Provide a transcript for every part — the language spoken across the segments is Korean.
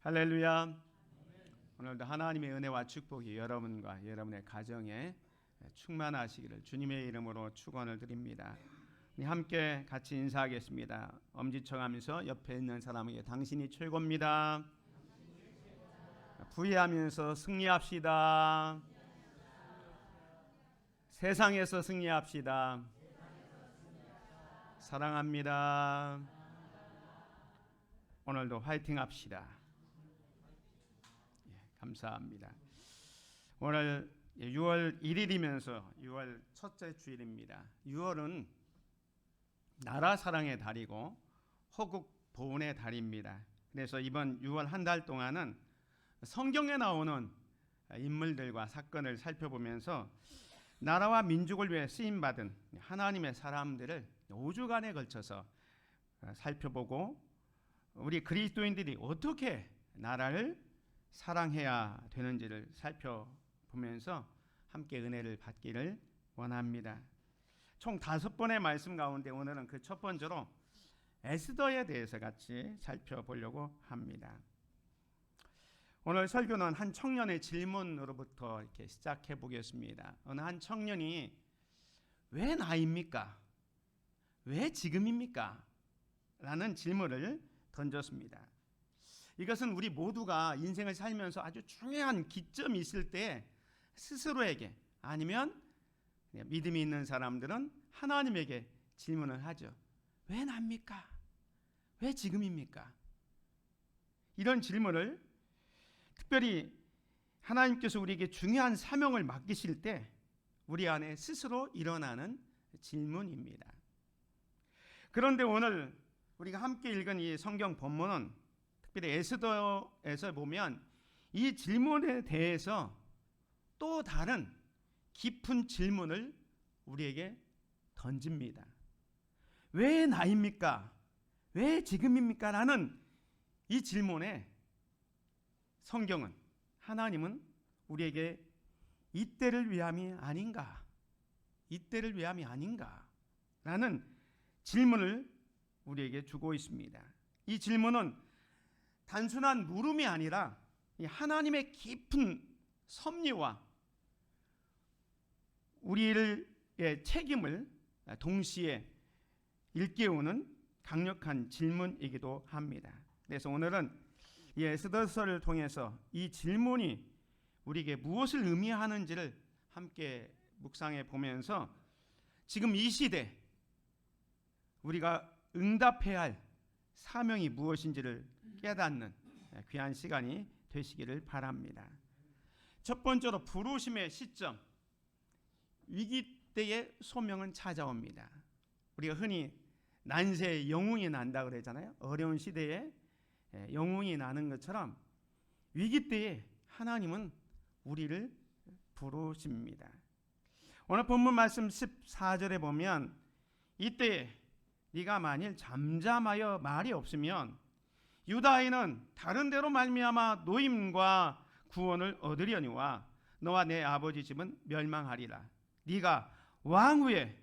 할렐루야. 오늘도 하나님의 은혜와 축복이 여러분과 여러분의 가정에 충만하시기를 주님의 이름으로 축원을 드립니다. 우리 함께 같이 인사하겠습니다. 엄지척하면서 옆에 있는 사람에게 당신이 최고입니다. 부의하면서 승리합시다. 세상에서 승리합시다. 사랑합니다. 오늘도 화이팅 합시다. 감사합니다. 오늘 6월 1일이면서 6월 첫째 주일입니다. 6월은 나라 사랑의 달이고 호국 보훈의 달입니다. 그래서 이번 6월 한 달 동안은 성경에 나오는 인물들과 사건을 살펴보면서 나라와 민족을 위해 쓰임받은 하나님의 사람들을 5주간에 걸쳐서 살펴보고 우리 그리스도인들이 어떻게 나라를 사랑해야 되는지를 살펴보면서 함께 은혜를 받기를 원합니다. 총 5번의 말씀 가운데 오늘은 그 첫 번째로 에스더에 대해서 같이 살펴보려고 합니다. 오늘 설교는 한 청년의 질문으로부터 이렇게 시작해 보겠습니다. 어느 한 청년이 왜 나입니까? 왜 지금입니까? 라는 질문을 던졌습니다. 이것은 우리 모두가 인생을 살면서 아주 중요한 기점이 있을 때 스스로에게 아니면 믿음이 있는 사람들은 하나님에게 질문을 하죠. 왜 납니까? 왜 지금입니까? 이런 질문을 특별히 하나님께서 우리에게 중요한 사명을 맡기실 때 우리 안에 스스로 일어나는 질문입니다. 그런데 오늘 우리가 함께 읽은 이 성경 본문은 특별히 에스더에서 보면 이 질문에 대해서 또 다른 깊은 질문을 우리에게 던집니다. 왜 나입니까? 왜 지금입니까? 라는 이 질문에 성경은 하나님은 우리에게 이때를 위함이 아닌가? 이때를 위함이 아닌가? 라는 질문을 우리에게 주고 있습니다. 이 질문은 단순한 물음이 아니라 하나님의 깊은 섭리와 우리의 책임을 동시에 일깨우는 강력한 질문이기도 합니다. 그래서 오늘은 이 에스더서를 통해서 이 질문이 우리에게 무엇을 의미하는지를 함께 묵상해 보면서 지금 이 시대 우리가 응답해야 할 사명이 무엇인지를 깨닫는 귀한 시간이 되시기를 바랍니다. 첫 번째로 부르심의 시점, 위기 때의 소명은 찾아옵니다. 우리가 흔히 난세에 영웅이 난다 그러잖아요. 어려운 시대에 영웅이 나는 것처럼 위기 때에 하나님은 우리를 부르십니다. 오늘 본문 말씀 14절에 보면 이때에 네가 만일 잠잠하여 말이 없으면 유다인은 다른 데로 말미암아 노임과 구원을 얻으려니와 너와 내 아버지 집은 멸망하리라. 네가 왕후의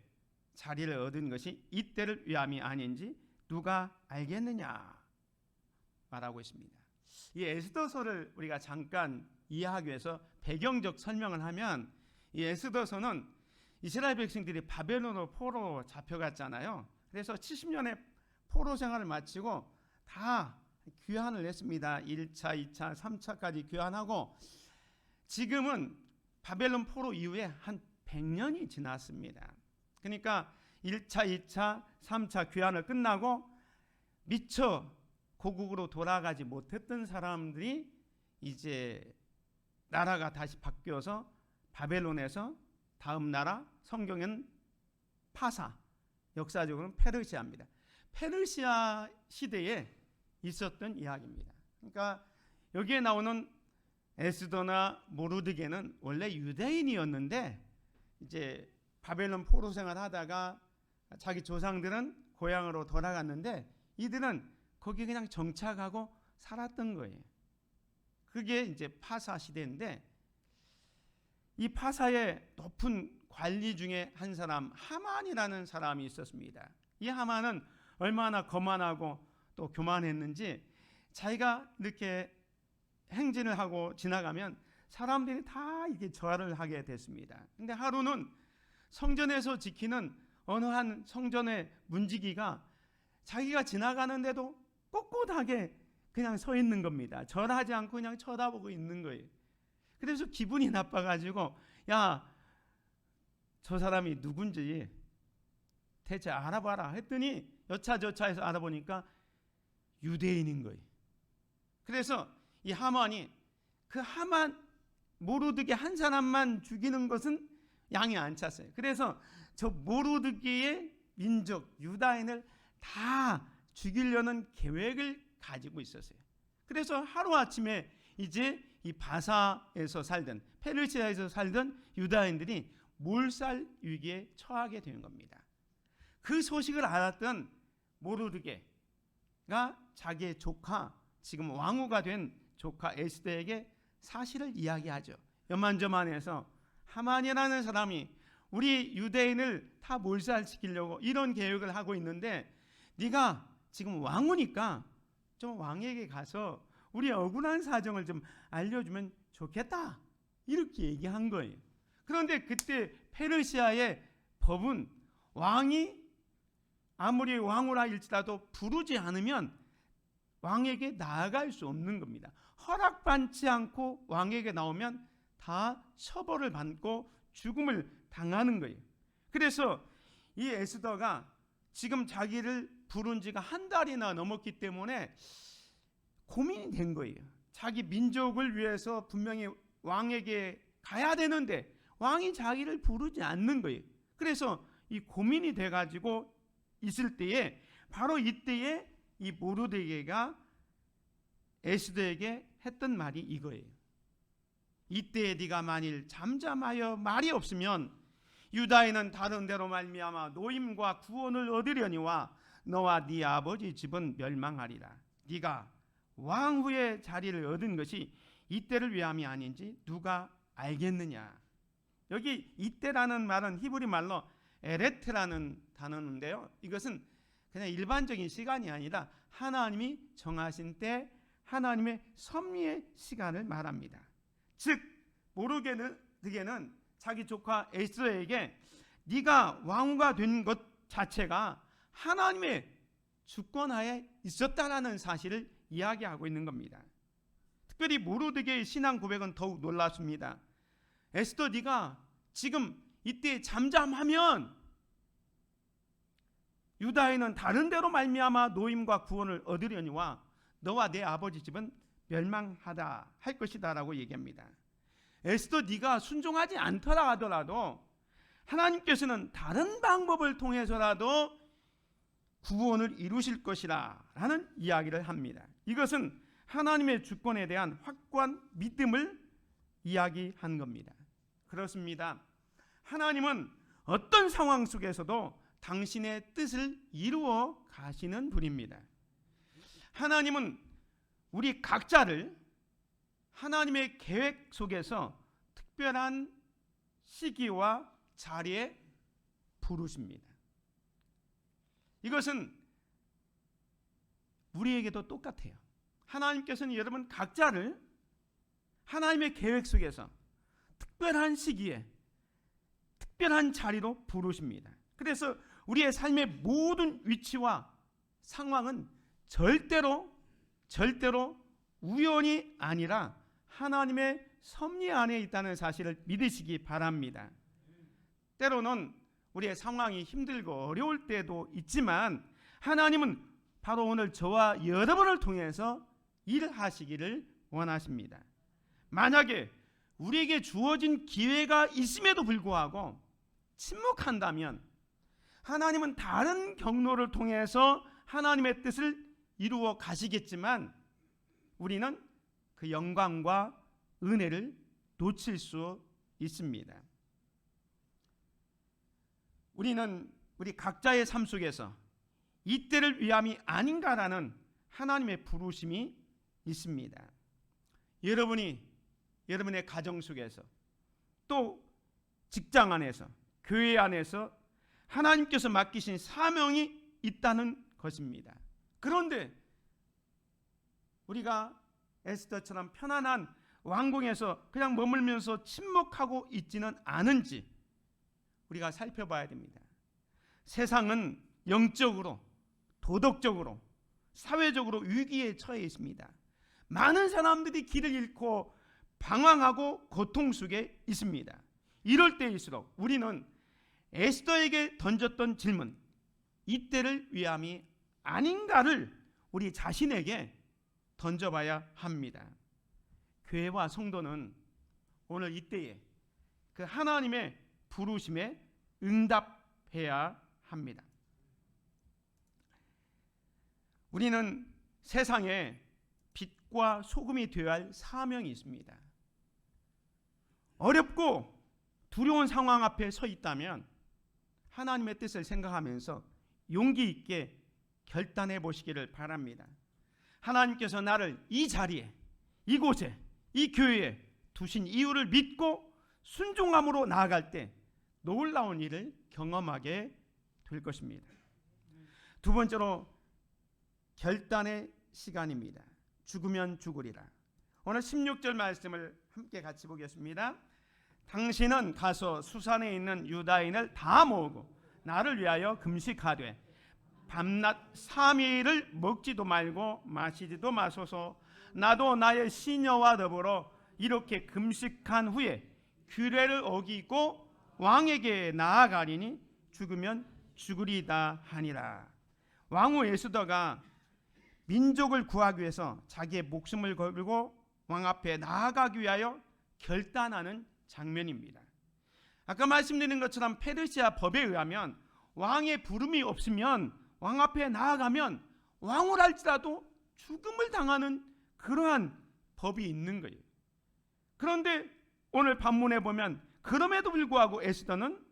자리를 얻은 것이 이때를 위함이 아닌지 누가 알겠느냐 말하고 있습니다. 이 에스더서를 우리가 잠깐 이해하기 위해서 배경적 설명을 하면 이 에스더서는 이스라엘 백성들이 바벨론으로 포로 잡혀갔잖아요. 그래서 70년의 포로 생활을 마치고 다 귀환을 했습니다. 1차, 2차, 3차까지 귀환하고 지금은 바벨론 포로 이후에 한 100년이 지났습니다. 그러니까 1차, 2차, 3차 귀환을 끝나고 미처 고국으로 돌아가지 못했던 사람들이 이제 나라가 다시 바뀌어서 바벨론에서 다음 나라 성경은 파사, 역사적으로는 페르시아입니다. 페르시아 시대에 있었던 이야기입니다. 그러니까 여기에 나오는 에스더나 모르드게는 원래 유대인이었는데 이제 바벨론 포로 생활하다가 자기 조상들은 고향으로 돌아갔는데 이들은 거기 그냥 정착하고 살았던 거예요. 그게 이제 파사 시대인데 이 파사의 높은 관리 중에 한 사람 하만이라는 사람이 있었습니다. 이 하만은 얼마나 거만하고 또 교만했는지 자기가 이렇게 행진을 하고 지나가면 사람들이 다 이게 절을 하게 됐습니다. 근데 하루는 성전에서 지키는 어느 한 성전의 문지기가 자기가 지나가는데도 꼿꼿하게 그냥 서 있는 겁니다. 절하지 않고 그냥 쳐다보고 있는 거예요. 그래서 기분이 나빠가지고 야, 저 사람이 누군지 대체 알아봐라 했더니 여차저차해서 알아보니까 유대인인 거예요. 그래서 이 하만이 그 하만 모르드게 한 사람만 죽이는 것은 양이 안 찼어요. 그래서 저 모르드게의 민족 유다인을 다 죽이려는 계획을 가지고 있었어요. 그래서 하루아침에 이제 이 바사에서 살던 페르시아에서 살던 유다인들이 몰살 위기에 처하게 되는 겁니다. 그 소식을 알았던 모르드게가 자기의 조카, 지금 왕후가 된 조카 에스더에게 사실을 이야기하죠. 요만저만해서 하만이라는 사람이 우리 유대인을 다 몰살시키려고 이런 계획을 하고 있는데 네가 지금 왕후니까 좀 왕에게 가서 우리 억울한 사정을 좀 알려주면 좋겠다, 이렇게 얘기한 거예요. 그런데 그때 페르시아의 법은 왕이 아무리 왕후라 할지라도 부르지 않으면 왕에게 나아갈 수 없는 겁니다. 허락받지 않고 왕에게 나오면 다 처벌을 받고 죽음을 당하는 거예요. 그래서 이 에스더가 지금 자기를 부른 지가 한 달이나 넘었기 때문에 고민이 된 거예요. 자기 민족을 위해서 분명히 왕에게 가야 되는데 왕이 자기를 부르지 않는 거예요. 그래서 이 고민이 돼가지고 있을 때에 바로 이때에 이 모르드게가 에스더에게 했던 말이 이거예요. 이때에 네가 만일 잠잠하여 말이 없으면 유다인은 다른 데로 말미암아 노임과 구원을 얻으려니와 너와 네 아버지 집은 멸망하리라. 네가 왕후의 자리를 얻은 것이 이때를 위함이 아닌지 누가 알겠느냐. 여기 이때라는 말은 히브리 말로 에레트라는 단어인데요, 이것은 그냥 일반적인 시간이 아니라 하나님이 정하신 때 하나님의 섭리의 시간을 말합니다. 즉 모르드게는 자기 조카 에스더에게 네가 왕후가 된 것 자체가 하나님의 주권하에 있었다라는 사실을 이야기하고 있는 겁니다. 특별히 모르드게의 신앙 고백은 더욱 놀랍습니다. 에스더, 네가 지금 이때 잠잠하면 유다인은 다른 데로 말미암아 노임과 구원을 얻으려니와 너와 내 아버지 집은 멸망하다 할 것이다 라고 얘기합니다. 에스더, 네가 순종하지 않더라 하더라도 하나님께서는 다른 방법을 통해서라도 구원을 이루실 것이라 라는 이야기를 합니다. 이것은 하나님의 주권에 대한 확고한 믿음을 이야기한 겁니다. 그렇습니다. 하나님은 어떤 상황 속에서도 당신의 뜻을 이루어 가시는 분입니다. 하나님은 우리 각자를 하나님의 계획 속에서 특별한 시기와 자리에 부르십니다. 이것은 우리에게도 똑같아요. 하나님께서는 여러분 각자를 하나님의 계획 속에서 특별한 시기에 특별한 자리로 부르십니다. 그래서 우리의 삶의 모든 위치와 상황은 절대로 우연이 아니라 하나님의 섭리 안에 있다는 사실을 믿으시기 바랍니다. 때로는 우리의 상황이 힘들고 어려울 때도 있지만 하나님은 바로 오늘 저와 여러분을 통해서 일하시기를 원하십니다. 만약에 우리에게 주어진 기회가 있음에도 불구하고 침묵한다면 하나님은 다른 경로를 통해서 하나님의 뜻을 이루어 가시겠지만 우리는 그 영광과 은혜를 놓칠 수 있습니다. 우리는 우리 각자의 삶 속에서 이때를 위함이 아닌가라는 하나님의 부르심이 있습니다. 여러분의 가정 속에서 또 직장 안에서 교회 안에서 하나님께서 맡기신 사명이 있다는 것입니다. 그런데 우리가 에스더처럼 편안한 왕궁에서 그냥 머물면서 침묵하고 있지는 않은지 우리가 살펴봐야 됩니다. 세상은 영적으로, 도덕적으로, 사회적으로 위기에 처해 있습니다. 많은 사람들이 길을 잃고 방황하고 고통 속에 있습니다. 이럴 때일수록 우리는 에스더에게 던졌던 질문, 이때를 위함이 아닌가를 우리 자신에게 던져봐야 합니다. 교회와 성도는 오늘 이때에 그 하나님의 부르심에 응답해야 합니다. 우리는 세상에 빛과 소금이 되어야 할 사명이 있습니다. 어렵고 두려운 상황 앞에 서 있다면 하나님의 뜻을 생각하면서 용기 있게 결단해 보시기를 바랍니다. 하나님께서 나를 이 자리에, 이곳에, 이 교회에 두신 이유를 믿고 순종함으로 나아갈 때 놀라운 일을 경험하게 될 것입니다. 두 번째로 결단의 시간입니다. 죽으면 죽으리라. 오늘 16절 말씀을 함께 같이 보겠습니다. 당신은 가서 수산에 있는 유다인을 다 모으고 나를 위하여 금식하되 밤낮 3일을 먹지도 말고 마시지도 마소서. 나도 나의 시녀와 더불어 이렇게 금식한 후에 규례를 어기고 왕에게 나아가리니 죽으면 죽으리다 하니라. 왕후 에스더가 민족을 구하기 위해서 자기의 목숨을 걸고 왕 앞에 나아가기 위하여 결단하는 장면입니다. 아까 말씀드린 것처럼 페르시아 법에 의하면 왕의 부름이 없으면 왕 앞에 나아가면 왕후랄지라도 죽음을 당하는 그러한 법이 있는 거예요. 그런데 오늘 본문에 보면 그럼에도 불구하고 에스더는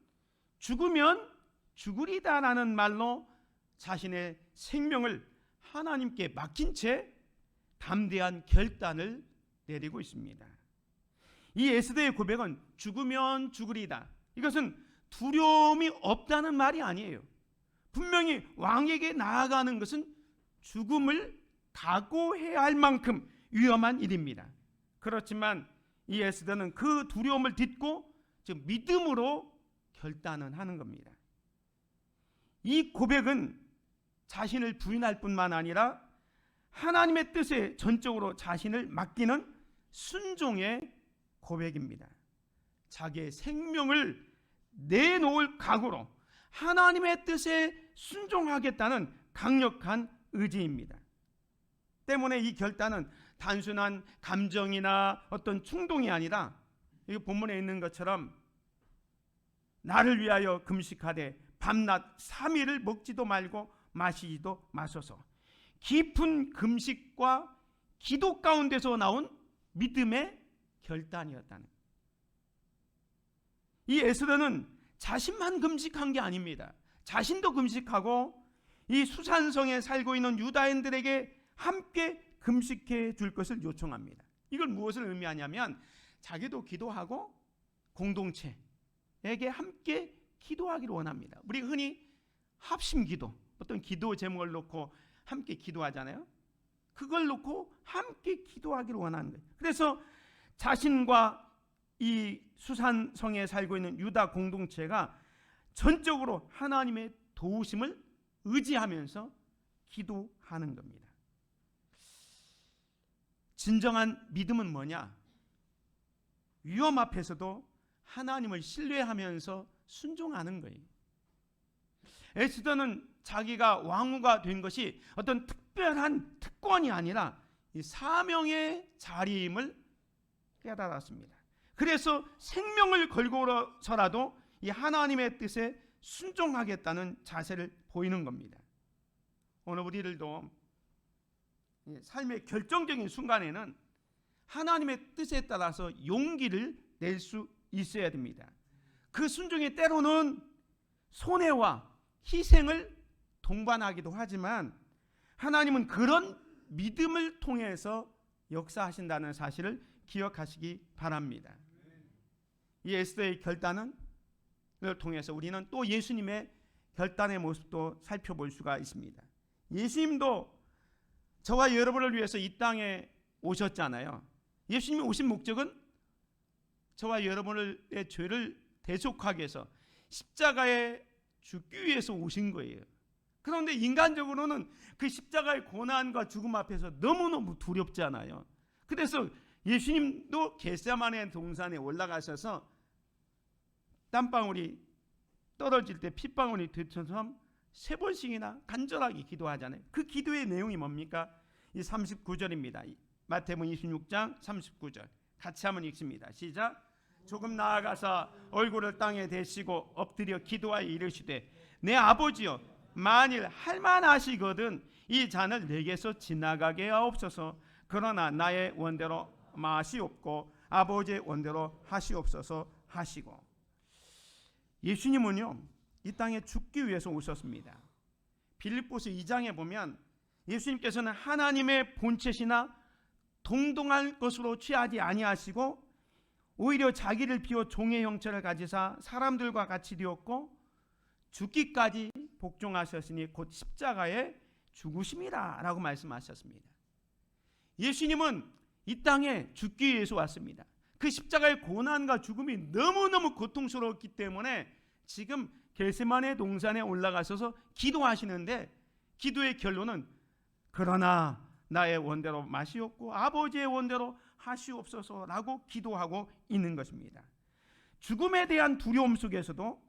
죽으면 죽으리다라는 말로 자신의 생명을 하나님께 맡긴 채 담대한 결단을 내리고 있습니다. 이 에스더의 고백은 죽으면 죽으리다. 이것은 두려움이 없다는 말이 아니에요. 분명히 왕에게 나아가는 것은 죽음을 각오해야 할 만큼 위험한 일입니다. 그렇지만 이 에스더는 그 두려움을 딛고 즉 믿음으로 결단을 하는 겁니다. 이 고백은 자신을 부인할 뿐만 아니라 하나님의 뜻에 전적으로 자신을 맡기는 순종의 고백입니다. 자기의 생명을 내놓을 각오로 하나님의 뜻에 순종하겠다는 강력한 의지입니다. 때문에 이 결단은 단순한 감정이나 어떤 충동이 아니라 이 본문에 있는 것처럼 나를 위하여 금식하되 밤낮 3일을 먹지도 말고 마시지도 마소서. 깊은 금식과 기도 가운데서 나온 믿음의 결단이었다는. 이 에스더는 자신만 금식한 게 아닙니다. 자신도 금식하고 이 수산성에 살고 있는 유다인들에게 함께 금식해 줄 것을 요청합니다. 이걸 무엇을 의미하냐면 자기도 기도하고 공동체에게 함께 기도하기를 원합니다. 우리 흔히 합심기도, 어떤 기도 제목을 놓고 함께 기도하잖아요. 그걸 놓고 함께 기도하기를 원하는 거예요. 그래서 자신과 이 수산성에 살고 있는 유다 공동체가 전적으로 하나님의 도우심을 의지하면서 기도하는 겁니다. 진정한 믿음은 뭐냐? 위험 앞에서도 하나님을 신뢰하면서 순종하는 거예요. 에스더는 자기가 왕후가 된 것이 어떤 특별한 특권이 아니라 이 사명의 자리임을 깨달았습니다. 그래서 생명을 걸고서라도 이 하나님의 뜻에 순종하겠다는 자세를 보이는 겁니다. 오늘 우리들도 삶의 결정적인 순간에는 하나님의 뜻에 따라서 용기를 낼 수 있어야 됩니다. 그 순종이 때로는 손해와 희생을 동반하기도 하지만 하나님은 그런 믿음을 통해서 역사하신다는 사실을 기억하시기 바랍니다. 이 에스더의 결단을 통해서 우리는 또 예수님의 결단의 모습도 살펴볼 수가 있습니다. 예수님도 저와 여러분을 위해서 이 땅에 오셨잖아요. 예수님이 오신 목적은 저와 여러분의 죄를 대속하기 위해서 십자가에 죽기 위해서 오신 거예요. 그런데 인간적으로는 그 십자가의 고난과 죽음 앞에서 너무너무 두렵잖아요. 그래서 예수님도 겟세마네 동산에 올라가셔서 땀방울이 떨어질 때 핏방울이 되처럼 3번씩이나 간절하게 기도하잖아요. 그 기도의 내용이 뭡니까? 이 39절입니다. 마태복음 26장 39절 같이 한번 읽습니다. 시작. 조금 나아가서 얼굴을 땅에 대시고 엎드려 기도하여 이르시되 내 아버지여 만일 할만하시거든 이 잔을 내게서 지나가게 하옵소서. 그러나 나의 원대로 마시옵고 아버지의 원대로 하시옵소서 하시고, 예수님은요 이 땅에 죽기 위해서 오셨습니다. 빌립보서 2장에 보면 예수님께서는 하나님의 본체시나 동등할 것으로 취하지 아니하시고 오히려 자기를 비워 종의 형체를 가지사 사람들과 같이 되었고 죽기까지 복종하셨으니 곧 십자가에 죽으심이라 라고 말씀하셨습니다. 예수님은 이 땅에 죽기 위해서 왔습니다. 그 십자가의 고난과 죽음이 너무너무 고통스러웠기 때문에 지금 겟세마네 동산에 올라가셔서 기도하시는데, 기도의 결론은 그러나 나의 원대로 마시옵고 아버지의 원대로 하시옵소서라고 기도하고 있는 것입니다. 죽음에 대한 두려움 속에서도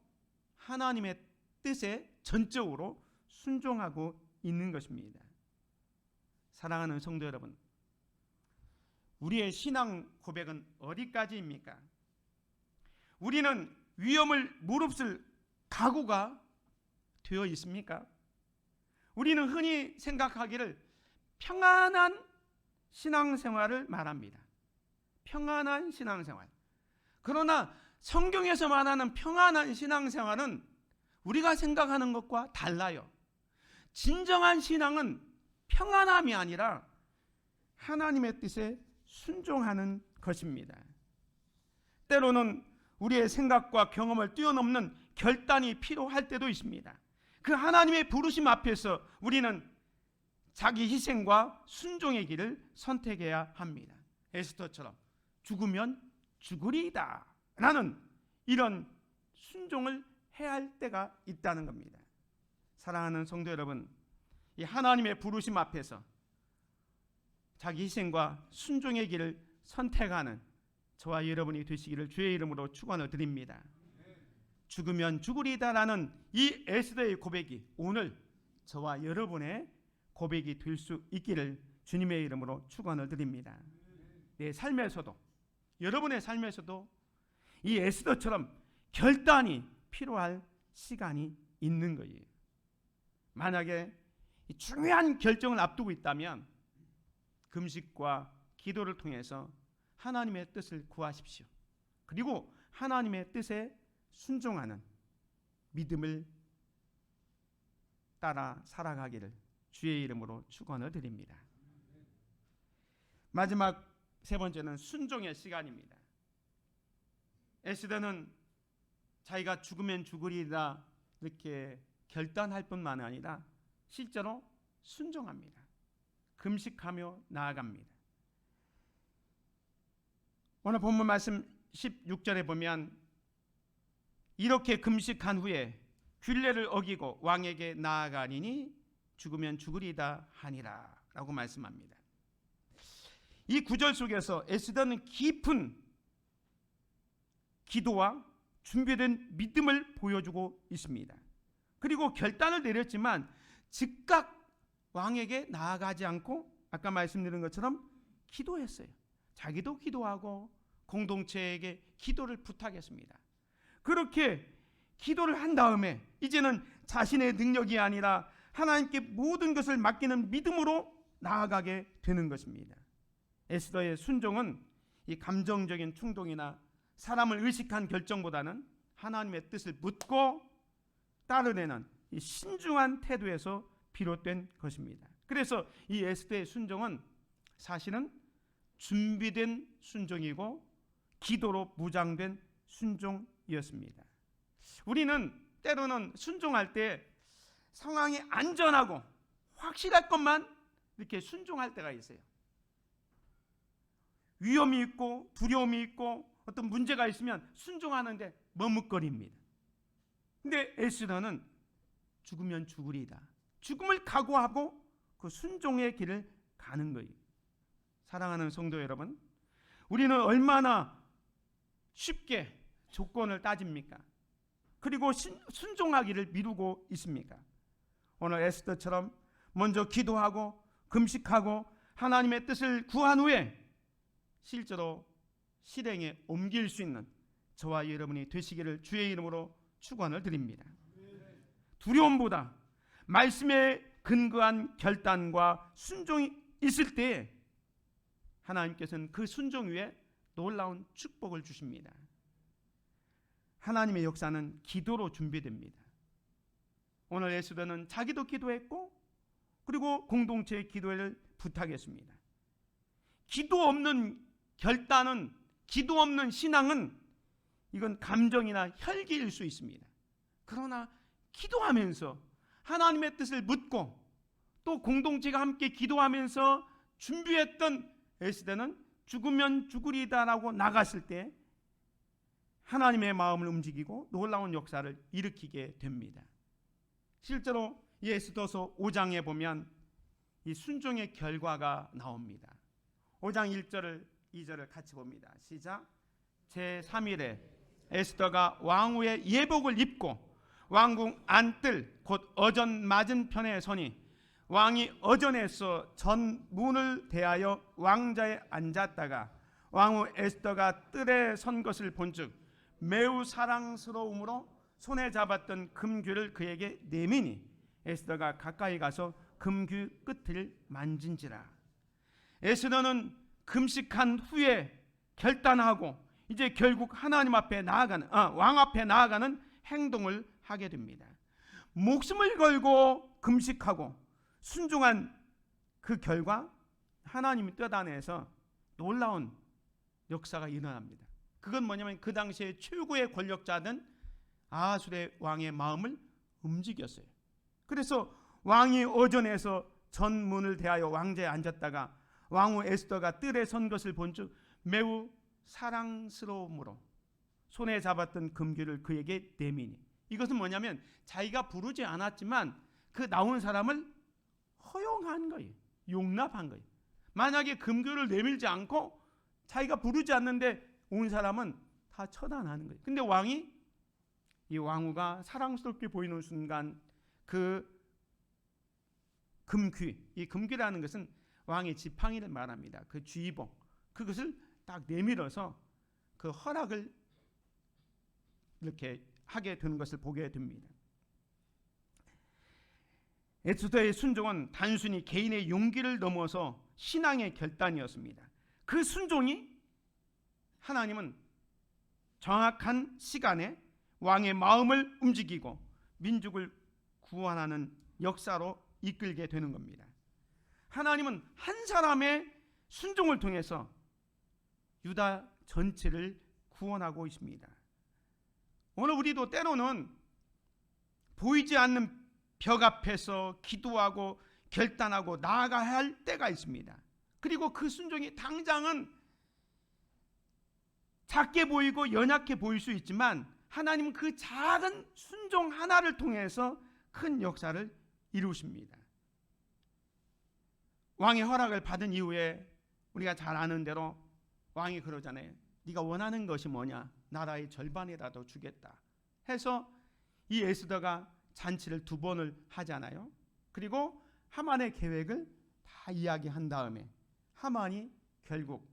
하나님의 뜻에 전적으로 순종하고 있는 것입니다. 사랑하는 성도 여러분, 우리의 신앙 고백은 어디까지입니까? 우리는 위험을 무릅쓸 각오가 되어 있습니까? 우리는 흔히 생각하기를 평안한 신앙생활을 말합니다. 평안한 신앙생활. 그러나 성경에서 말하는 평안한 신앙생활은 우리가 생각하는 것과 달라요. 진정한 신앙은 평안함이 아니라 하나님의 뜻에 순종하는 것입니다. 때로는 우리의 생각과 경험을 뛰어넘는 결단이 필요할 때도 있습니다. 그 하나님의 부르심 앞에서 우리는 자기 희생과 순종의 길을 선택해야 합니다. 에스더처럼 죽으면 죽으리이다 라는 이런 순종을 해야 할 때가 있다는 겁니다. 사랑하는 성도 여러분, 이 하나님의 부르심 앞에서 자기 희생과 순종의 길을 선택하는 저와 여러분이 되시기를 주의 이름으로 축원을 드립니다. 죽으면 죽으리다라는 이 에스더의 고백이 오늘 저와 여러분의 고백이 될 수 있기를 주님의 이름으로 축원을 드립니다. 내 삶에서도, 여러분의 삶에서도 이 에스더처럼 결단이 필요할 시간이 있는 거예요. 만약에 중요한 결정을 앞두고 있다면 금식과 기도를 통해서 하나님의 뜻을 구하십시오. 그리고 하나님의 뜻에 순종하는 믿음을 따라 살아가기를 주의 이름으로 축원을 드립니다. 마지막 세 번째는 순종의 시간입니다. 에스더는 자기가 죽으면 죽으리라 이렇게 결단할 뿐만 아니라 실제로 순종합니다. 금식하며 나아갑니다. 오늘 본문 말씀 16절에 보면 이렇게 금식한 후에 균례를 어기고 왕에게 나아가니니 죽으면 죽으리다 하니라 라고 말씀합니다. 이 구절 속에서 에스더는 깊은 기도와 준비된 믿음을 보여주고 있습니다. 그리고 결단을 내렸지만 즉각 왕에게 나아가지 않고 아까 말씀드린 것처럼 기도했어요. 자기도 기도하고 공동체에게 기도를 부탁했습니다. 그렇게 기도를 한 다음에 이제는 자신의 능력이 아니라 하나님께 모든 것을 맡기는 믿음으로 나아가게 되는 것입니다. 에스더의 순종은 이 감정적인 충동이나 사람을 의식한 결정보다는 하나님의 뜻을 묻고 따르려는 이 신중한 태도에서 비롯된 것입니다. 그래서 이 에스더의 순종은 사실은 준비된 순종이고 기도로 무장된 순종이었습니다. 우리는 때로는 순종할 때 상황이 안전하고 확실할 것만 이렇게 순종할 때가 있어요. 위험이 있고 두려움이 있고 어떤 문제가 있으면 순종하는데 머뭇거립니다. 근데 에스더는 죽으면 죽으리다, 죽음을 각오하고 그 순종의 길을 가는 거예요. 사랑하는 성도 여러분, 우리는 얼마나 쉽게 조건을 따집니까? 그리고 순종하기를 미루고 있습니까? 오늘 에스더처럼 먼저 기도하고 금식하고 하나님의 뜻을 구한 후에 실제로 실행에 옮길 수 있는 저와 여러분이 되시기를 주의 이름으로 축원을 드립니다. 두려움보다 말씀에 근거한 결단과 순종이 있을 때 하나님께서는 그 순종 위에 놀라운 축복을 주십니다. 하나님의 역사는 기도로 준비됩니다. 오늘 에스더는 자기도 기도했고 그리고 공동체의 기도를 부탁했습니다. 기도 없는 결단은, 기도 없는 신앙은 이건 감정이나 혈기일 수 있습니다. 그러나 기도하면서 하나님의 뜻을 묻고 또 공동체가 함께 기도하면서 준비했던 에스더는 죽으면 죽으리다라고 나갔을 때 하나님의 마음을 움직이고 놀라운 역사를 일으키게 됩니다. 실제로 에스더서 5장에 보면 이 순종의 결과가 나옵니다. 5장 1절을 2절을 같이 봅니다. 시작. 제3일에 에스더가 왕후의 예복을 입고 왕궁 안뜰 곧 어전 맞은편에 서니 왕이 어전에서 전 문을 대하여 왕자에 앉았다가 왕후 에스더가 뜰에 선 것을 본즉 매우 사랑스러움으로 손에 잡았던 금귀를 그에게 내미니 에스더가 가까이 가서 금귀 끝을 만진지라. 에스더는 금식한 후에 결단하고 이제 결국 하나님 앞에 나아가는 왕 앞에 나아가는 행동을 하게 됩니다. 목숨을 걸고 금식하고 순종한 그 결과 하나님의 뜻 안에서 놀라운 역사가 일어납니다. 그건 뭐냐면 그 당시에 최고의 권력자든 아하술의 왕의 마음을 움직였어요. 그래서 왕이 어전에서 전문을 대하여 왕자에 앉았다가 왕후 에스더가 뜰에 선 것을 본즉 매우 사랑스러움으로 손에 잡았던 금귀를 그에게 내미니, 이것은 뭐냐면 자기가 부르지 않았지만 그 나온 사람을 허용한 거예요. 용납한 거예요. 만약에 금귀를 내밀지 않고 자기가 부르지 않는데 온 사람은 다 처단하는 거예요. 근데 이 왕후가 사랑스럽게 보이는 순간 그 금귀, 이 금귀라는 것은 왕의 지팡이를 말합니다. 그 쥐봉, 그것을 딱 내밀어서 그 허락을 이렇게 하게 되는 것을 보게 됩니다. 에스더의 순종은 단순히 개인의 용기를 넘어서 신앙의 결단이었습니다. 그 순종이 하나님은 정확한 시간에 왕의 마음을 움직이고 민족을 구원하는 역사로 이끌게 되는 겁니다. 하나님은 한 사람의 순종을 통해서 유다 전체를 구원하고 있습니다. 오늘 우리도 때로는 보이지 않는 벽 앞에서 기도하고 결단하고 나아가야 할 때가 있습니다. 그리고 그 순종이 당장은 작게 보이고 연약해 보일 수 있지만 하나님은 그 작은 순종 하나를 통해서 큰 역사를 이루십니다. 왕의 허락을 받은 이후에 우리가 잘 아는 대로 왕이 그러잖아요. 네가 원하는 것이 뭐냐? 나라의 절반이라도 주겠다 해서 이 에스더가 잔치를 2번을 하잖아요. 그리고 하만의 계획을 다 이야기한 다음에 하만이 결국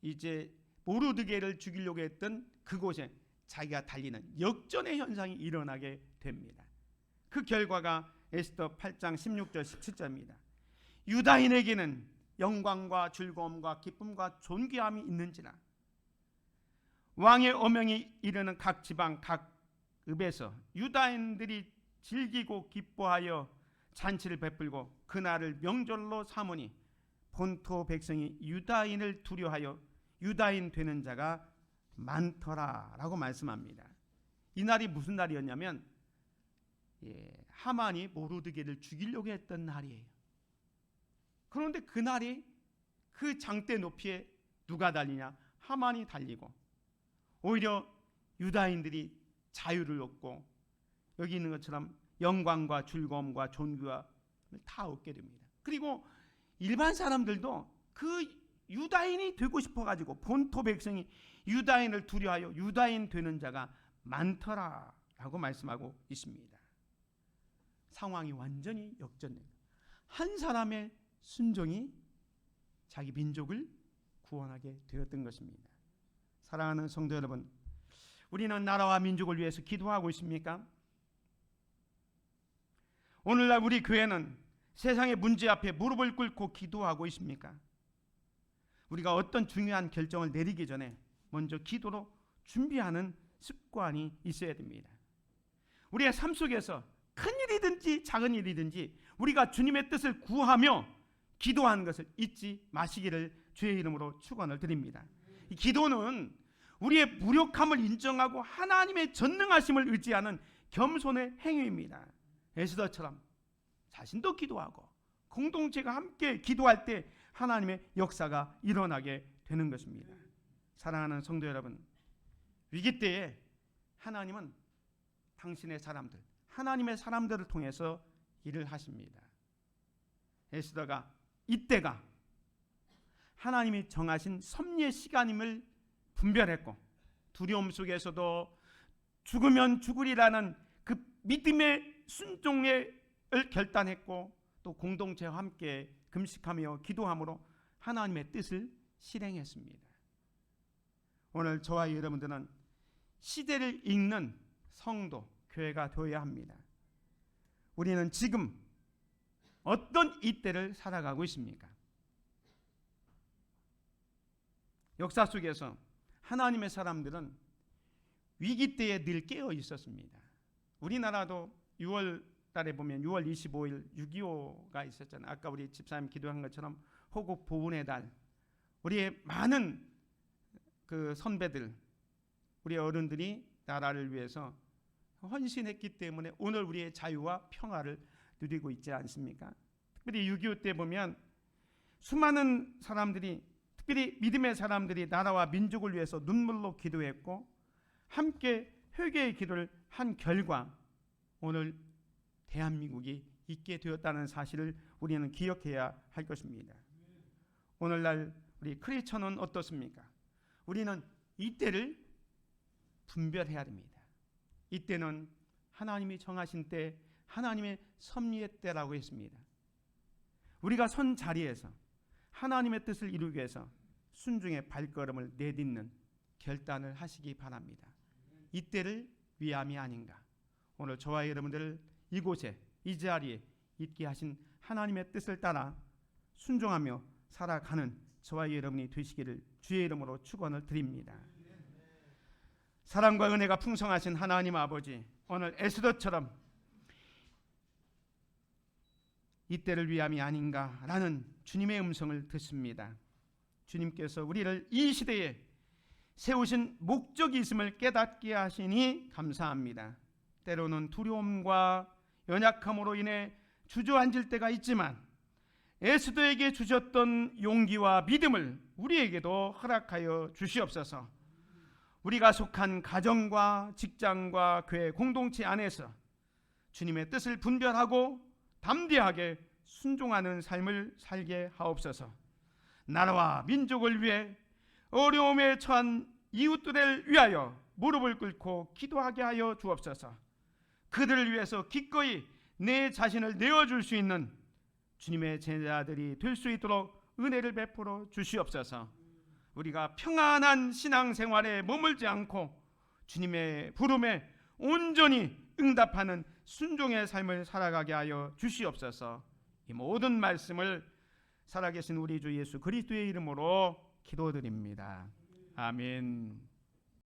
이제 모르드게를 죽이려고 했던 그곳에 자기가 달리는 역전의 현상이 일어나게 됩니다. 그 결과가 에스더 8장 16절 17절입니다. 유다인에게는 영광과 즐거움과 기쁨과 존귀함이 있는지라 왕의 어명이 이르는 각 지방 각 읍에서 유다인들이 즐기고 기뻐하여 잔치를 베풀고 그날을 명절로 삼으니 본토 백성이 유다인을 두려워하여 유다인 되는 자가 많더라 라고 말씀합니다. 이 날이 무슨 날이었냐면 하만이 모르드게를 죽이려고 했던 날이에요. 그런데 그 날이 그 장대 높이에 누가 달리냐? 하만이 달리고 오히려 유다인들이 자유를 얻고 여기 있는 것처럼 영광과 즐거움과 존귀와 다 얻게 됩니다. 그리고 일반 사람들도 그 유다인이 되고 싶어가지고 본토 백성이 유다인을 두려워하여 유다인 되는 자가 많더라라고 말씀하고 있습니다. 상황이 완전히 역전됩니다. 한 사람의 순종이 자기 민족을 구원하게 되었던 것입니다. 사랑하는 성도 여러분, 우리는 나라와 민족을 위해서 기도하고 있습니까? 오늘날 우리 교회는 세상의 문제 앞에 무릎을 꿇고 기도하고 있습니까? 우리가 어떤 중요한 결정을 내리기 전에 먼저 기도로 준비하는 습관이 있어야 됩니다. 우리의 삶 속에서 큰 일이든지 작은 일이든지 우리가 주님의 뜻을 구하며 기도하는 것을 잊지 마시기를 주의 이름으로 축원을 드립니다. 이 기도는 우리의 무력함을 인정하고 하나님의 전능하심을 의지하는 겸손의 행위입니다. 에스더처럼 자신도 기도하고 공동체가 함께 기도할 때 하나님의 역사가 일어나게 되는 것입니다. 사랑하는 성도 여러분, 위기 때에 하나님은 당신의 사람들, 하나님의 사람들을 통해서 일을 하십니다. 에스더가 이때가 하나님이 정하신 섭리의 시간임을 분별했고 두려움 속에서도 죽으면 죽으리라는 그 믿음의 순종을 결단했고 또 공동체와 함께 금식하며 기도함으로 하나님의 뜻을 실행했습니다. 오늘 저와 여러분들은 시대를 읽는 성도, 교회가 되어야 합니다. 우리는 지금 어떤 이때를 살아가고 있습니까? 역사 속에서 하나님의 사람들은 위기 때에 늘 깨어 있었습니다. 우리나라도 6월 달에 보면 6월 25일 6.25가 있었잖아요. 아까 우리 집사님 기도한 것처럼 호국 보훈의 달, 우리의 많은 그 선배들, 우리 어른들이 나라를 위해서 헌신했기 때문에 오늘 우리의 자유와 평화를 누리고 있지 않습니까? 특별히 6.25 때 보면 수많은 사람들이, 특별히 믿음의 사람들이 나라와 민족을 위해서 눈물로 기도했고 함께 회개의 기도를 한 결과 오늘 대한민국이 있게 되었다는 사실을 우리는 기억해야 할 것입니다. 오늘날 우리 크리스천은 어떻습니까? 우리는 이때를 분별해야 됩니다. 이때는 하나님이 정하신 때, 하나님의 섭리의 때라고 했습니다. 우리가 선 자리에서 하나님의 뜻을 이루기 위해서 순종의 발걸음을 내딛는 결단을 하시기 바랍니다. 이때를 위함이 아닌가. 오늘 저와 여러분들을 이곳에, 이 자리에 있게 하신 하나님의 뜻을 따라 순종하며 살아가는 저와 여러분이 되시기를 주의 이름으로 축원을 드립니다. 사랑과 은혜가 풍성하신 하나님 아버지, 오늘 에스더처럼 이때를 위함이 아닌가라는 주님의 음성을 듣습니다. 주님께서 우리를 이 시대에 세우신 목적이 있음을 깨닫게 하시니 감사합니다. 때로는 두려움과 연약함으로 인해 주저앉을 때가 있지만 에스더에게 주셨던 용기와 믿음을 우리에게도 허락하여 주시옵소서. 우리가 속한 가정과 직장과 교회 공동체 안에서 주님의 뜻을 분별하고 담대하게 순종하는 삶을 살게 하옵소서. 나라와 민족을 위해 어려움에 처한 이웃들을 위하여 무릎을 꿇고 기도하게 하여 주옵소서. 그들을 위해서 기꺼이 내 자신을 내어줄 수 있는 주님의 제자들이 될 수 있도록 은혜를 베풀어 주시옵소서. 우리가 평안한 신앙생활에 머물지 않고 주님의 부름에 온전히 응답하는 순종의 삶을 살아가게 하여 주시옵소서. 이 모든 말씀을 살아계신 우리 주 예수 그리스도의 이름으로 기도드립니다. 아멘.